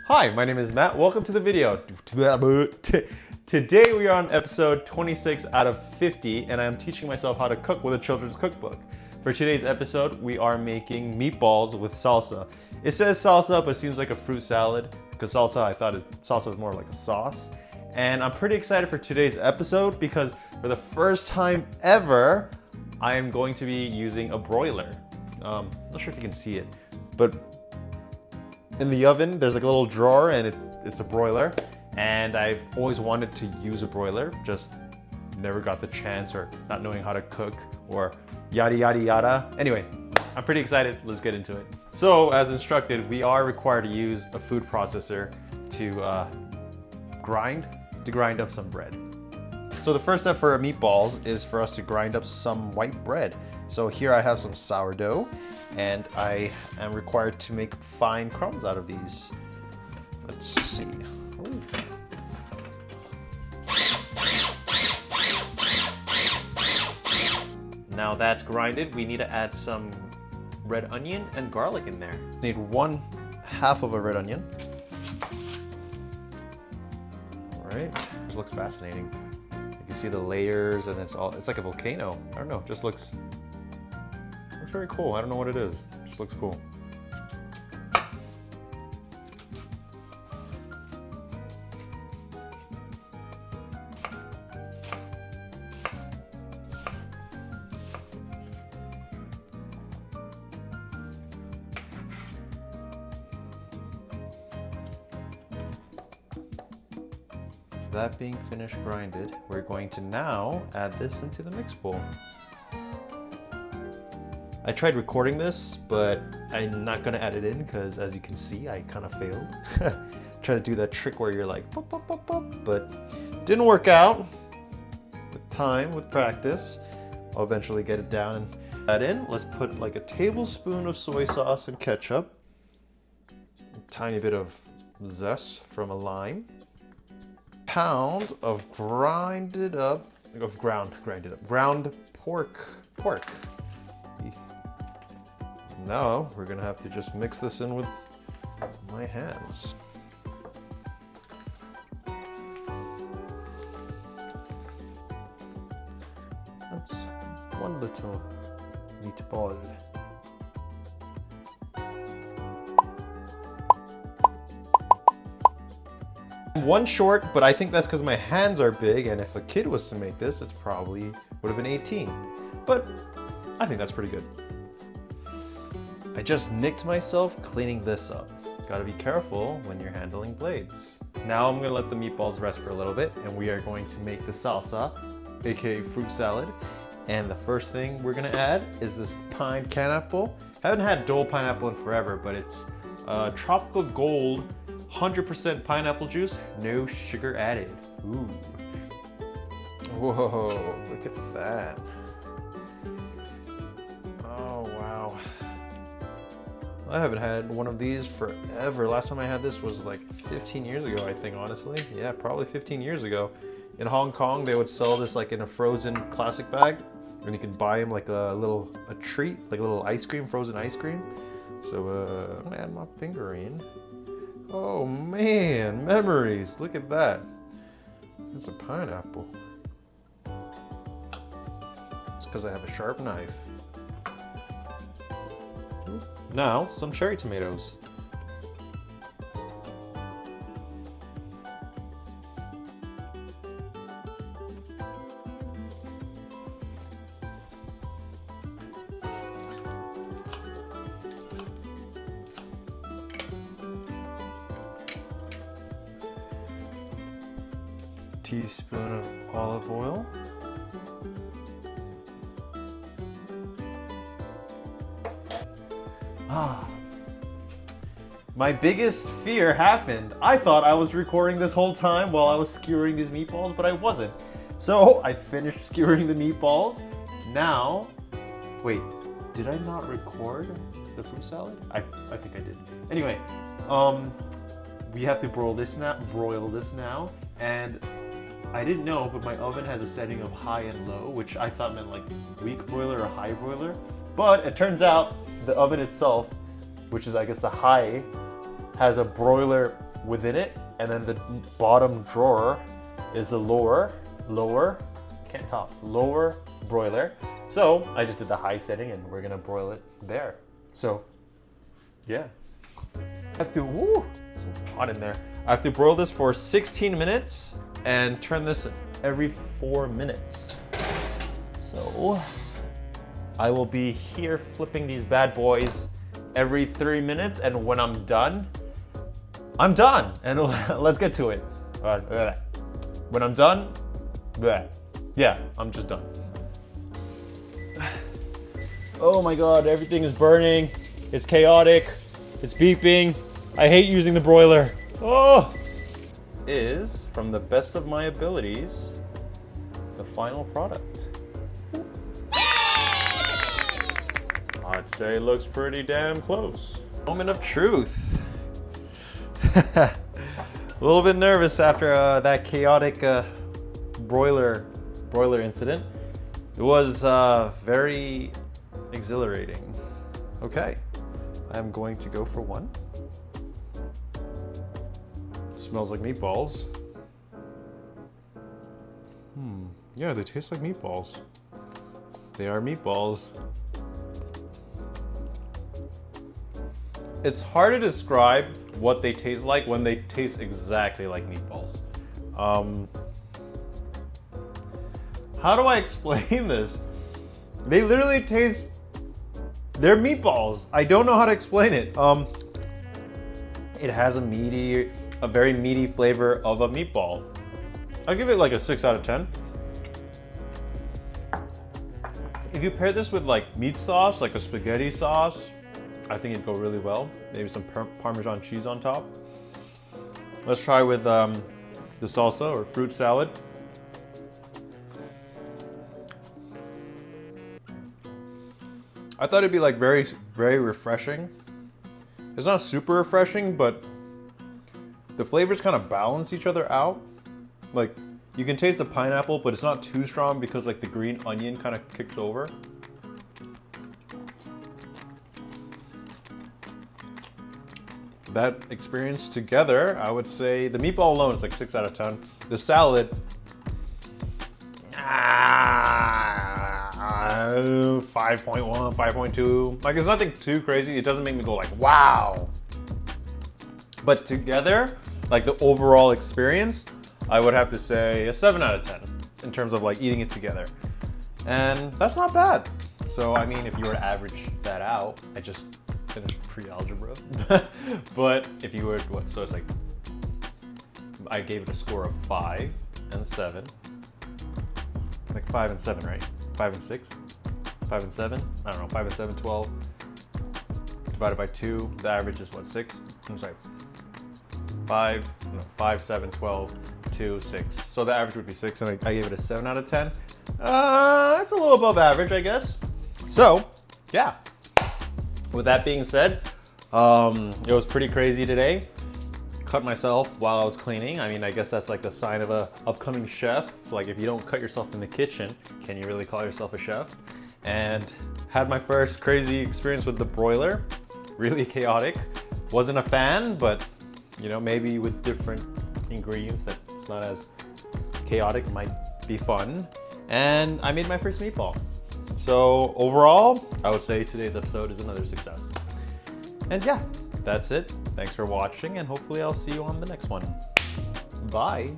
Hi, my name is Matt. Welcome to the video. Today we are on episode 26 out of 50, and I am teaching myself how to cook with a children's cookbook. For today's episode, we are making meatballs with salsa. It says salsa, but it seems like a fruit salad, because salsa, I thought salsa is more like a sauce. And I'm pretty excited for today's episode because for the first time ever, I am going to be using a broiler. Not sure if you can see it, but in the oven, there's like a little drawer and it's a broiler. And I've always wanted to use a broiler, just never got the chance or not knowing how to cook or yada, yada, yada. Anyway, I'm pretty excited. Let's get into it. So as instructed, we are required to use a food processor to grind up some bread. So the first step for meatballs is for us to grind up some white bread. So here I have some sourdough and I am required to make fine crumbs out of these. Let's see. Ooh. Now that's grinded, we need to add some red onion and garlic in there. Need 1/2 of a red onion. All right, this looks fascinating. You can see the layers and it's like a volcano. I don't know, it just looks very cool. I don't know what it is, it just looks cool. That being finished grinded, we're going to now add this into the mix bowl. I tried recording this, but I'm not gonna add it in because as you can see, I kind of failed. Try to do that trick where you're like, pop, pop, pop, pop, but didn't work out. With time, with practice, I'll eventually get it down and add in. Let's put like a tablespoon of soy sauce and ketchup. A tiny bit of zest from a lime. Pound of ground pork. Now we're gonna have to just mix this in with my hands. That's one little meatball. One short, but I think that's because my hands are big, and if a kid was to make this, it probably would have been 18. But I think that's pretty good. I just nicked myself cleaning this up. Gotta be careful when you're handling blades. Now I'm gonna let the meatballs rest for a little bit, and we are going to make the salsa, aka fruit salad. And the first thing we're gonna add is this pine pineapple. I haven't had Dole pineapple in forever, but it's Tropical Gold 100% pineapple juice, no sugar added. Ooh. Whoa, look at that. Oh, wow. I haven't had one of these forever. Last time I had this was like 15 years ago, I think, honestly. Yeah, probably 15 years ago. In Hong Kong, they would sell this like in a frozen plastic bag, and you could buy them like a treat, like a little ice cream, frozen ice cream. So I'm gonna add my finger in. Oh man, memories, look at that. It's a pineapple. It's because I have a sharp knife. Now, some cherry tomatoes. Teaspoon of olive oil. My biggest fear happened. I thought I was recording this whole time while I was skewering these meatballs, but I wasn't. So I finished skewering the meatballs. Now, wait, did I not record the fruit salad? I think I did. Anyway, we have to broil this now, and I didn't know, but my oven has a setting of high and low, which I thought meant like weak broiler or high broiler. But it turns out the oven itself, which is I guess the high, has a broiler within it, and then the bottom drawer is the lower broiler. So I just did the high setting and we're gonna broil it there. So yeah. I have to, it's so hot in there. I have to broil this for 16 minutes and turn this every 4 minutes. So I will be here flipping these bad boys every 3 minutes, and when I'm done, I'm done. And let's get to it. When I'm done, yeah, I'm just done. Oh my God, everything is burning. It's chaotic. It's beeping. I hate using the broiler. Oh! Is, from the best of my abilities, the final product. I'd say it looks pretty damn close. Moment of truth. A little bit nervous after that chaotic broiler incident. It was very exhilarating. Okay, I'm going to go for one. Smells like meatballs. Yeah, they taste like meatballs. They are meatballs. It's hard to describe what they taste like when they taste exactly like meatballs. How do I explain this? They literally taste, they're meatballs. I don't know how to explain it. It has a very meaty flavor of a meatball. I'll give it like a 6 out of 10. If you pair this with like meat sauce, like a spaghetti sauce, I think it'd go really well. Maybe some Parmesan cheese on top. Let's try with the salsa or fruit salad. I thought it'd be like very, very refreshing. It's not super refreshing, but the flavors kind of balance each other out. Like, you can taste the pineapple, but it's not too strong because like the green onion kind of kicks over. That experience together, I would say the meatball alone is like 6 out of 10. The salad, 5.1, 5.2. Like, it's nothing too crazy. It doesn't make me go like, wow. But together, like the overall experience, I would have to say a 7 out of 10 in terms of like eating it together. And that's not bad. So, I mean, if you were to average that out, I just finished pre-algebra. But if you were, so it's like, I gave it a score of 5 and 7. Like 5 and 7, right? 5 and 6? 5 and 7? I don't know, 5 and 7, 12. Divided by 2, the average is what, 6? I'm sorry. 5, 7, 12, 2, 6. So the average would be 6, and I gave it a 7 out of 10. That's a little above average, I guess. So, yeah. With that being said, it was pretty crazy today. Cut myself while I was cleaning. I mean, I guess that's like the sign of a upcoming chef. Like, if you don't cut yourself in the kitchen, can you really call yourself a chef? And had my first crazy experience with the broiler. Really chaotic. Wasn't a fan, but you know, maybe with different ingredients that it's not as chaotic, might be fun. And I made my first meatball. So overall, I would say today's episode is another success. And yeah, that's it. Thanks for watching, and hopefully I'll see you on the next one. Bye.